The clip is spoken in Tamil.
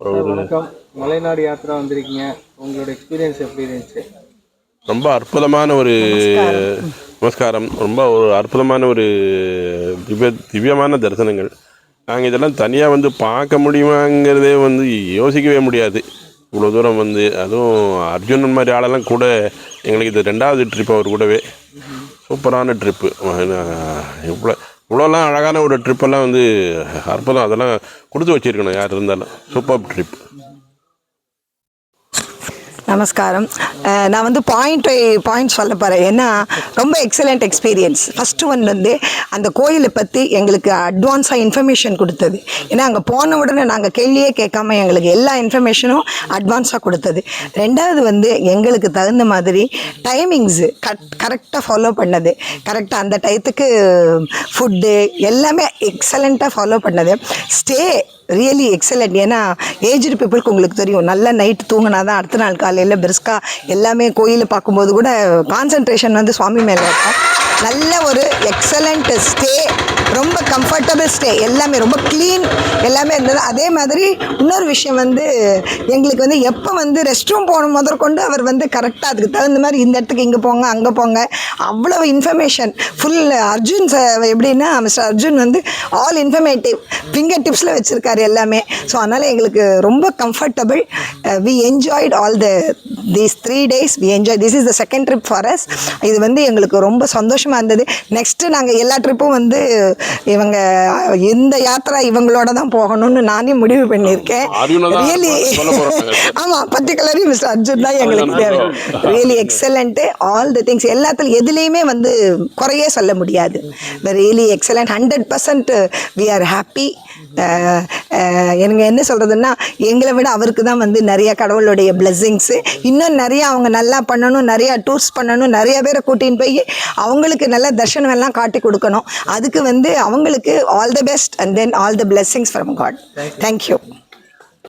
வணக்கம். மலைநாடு யாத்திரா வந்திருக்கீங்க, உங்களோட எக்ஸ்பீரியன்ஸ் எப்படி இருந்துச்சு? ரொம்ப அற்புதமான ஒரு நமஸ்காரம். ரொம்ப ஒரு அற்புதமான ஒரு திவ்யமான தரிசனங்கள். நாங்கள் இதெல்லாம் தனியாக வந்து பார்க்க முடியுமாங்கிறதே வந்து யோசிக்கவே முடியாது. இவ்வளோ தூரம் வந்து அதுவும் அர்ஜுனன் மாதிரி ஆளெல்லாம் கூட எங்களுக்கு இது 2வது ட்ரிப். அவர் கூடவே சூப்பரான ட்ரிப்பு. இவ்வளோலாம் அழகான ஒரு ட்ரிப்பெல்லாம் வந்து அற்புதம். அதெல்லாம் கொடுத்து வச்சுருக்கணும் யார் இருந்தாலும். Super trip. நமஸ்காரம். நான் வந்து பாயிண்ட் சொல்ல போகிறேன். ஏன்னா ரொம்ப எக்ஸலண்ட் எக்ஸ்பீரியன்ஸ். ஃபஸ்ட்டு ஒன் வந்து அந்த கோயிலை பற்றி எங்களுக்கு அட்வான்ஸாக இன்ஃபர்மேஷன் கொடுத்தது. ஏன்னா அங்கே போன உடனே நாங்கள் கேள்வியே கேட்காம எங்களுக்கு எல்லா இன்ஃபர்மேஷனும் அட்வான்ஸாக கொடுத்தது. 2வது வந்து எங்களுக்கு தகுந்த மாதிரி டைமிங்ஸு கரெக்டாக ஃபாலோ பண்ணது. கரெக்டாக அந்த டயத்துக்கு ஃபுட்டு எல்லாமே எக்ஸலண்ட்டாக ஃபாலோ பண்ணது. Stay really excellent. ஏன்னா ஏஜ்டு பீப்புளுக்கு உங்களுக்கு தெரியும், நல்ல நைட்டு தூங்கினா தான் அடுத்த நாள் காலையில் பிரிஸ்காக எல்லாமே கோயிலை பார்க்கும்போது கூட கான்சன்ட்ரேஷன் வந்து சுவாமி மேலே இருக்கும். நல்ல ஒரு எக்ஸலண்ட் ஸ்டே, ரொம்ப கம்ஃபர்டபுள் ஸ்டே, எல்லாமே ரொம்ப க்ளீன் எல்லாமே இருந்தது. அதே மாதிரி இன்னொரு விஷயம் வந்து எங்களுக்கு வந்து எப்போ வந்து ரெஸ்ட் ரூம் போகணும் முதற்கொண்டு அவர் வந்து கரெக்டாக அதுக்கு தகுந்த மாதிரி இந்த இடத்துக்கு இங்கே போங்க அங்கே போங்க அவ்வளோ இன்ஃபர்மேஷன் ஃபுல். அர்ஜுன் எப்படின்னா மிஸ்டர் அர்ஜுன் வந்து ஆல் இன்ஃபர்மேட்டிவ் ஃபிங்கர் டிப்ஸில் வச்சுருக்காரு எல்லாமே. ஸோ அதனால் எங்களுக்கு ரொம்ப comfortable. We enjoyed all these 3 days. We enjoy. This is the second trip for us. இது வந்து எங்களுக்கு ரொம்ப சந்தோஷமாக இருந்தது. நெக்ஸ்ட்டு நாங்கள் எல்லா ட்ரிப்பும் வந்து இவங்க இந்த யாத்திரா இவங்களோட தான் போகணும்னு நானே முடிவு பண்ணியிருக்கேன். ரியலி ஆமாம், பர்டிகுலர்லி மிஸ்டர் அர்ஜுன் தான் எங்களுக்கு தேவை. Really excellent. All the things எல்லாத்துலையும் எதுலேயுமே வந்து குறையே சொல்ல முடியாது. Really excellent. 100% we are happy. எனக்கு என்ன சொல்கிறதுன்னா, எங்களை விட அவருக்கு தான் வந்து நிறைய கடவுளுடைய பிளெஸ்ஸிங்ஸு. இன்னும் நிறையா அவங்க நல்லா பண்ணணும், நிறையா டூர்ஸ் பண்ணணும், நிறைய பேரை கூட்டின்னு போய் அவங்களுக்கு நல்ல தர்ஷனம் எல்லாம் காட்டி கொடுக்கணும். அதுக்கு வந்து அவங்களுக்கு all the best and then all the blessings from God. Thank you.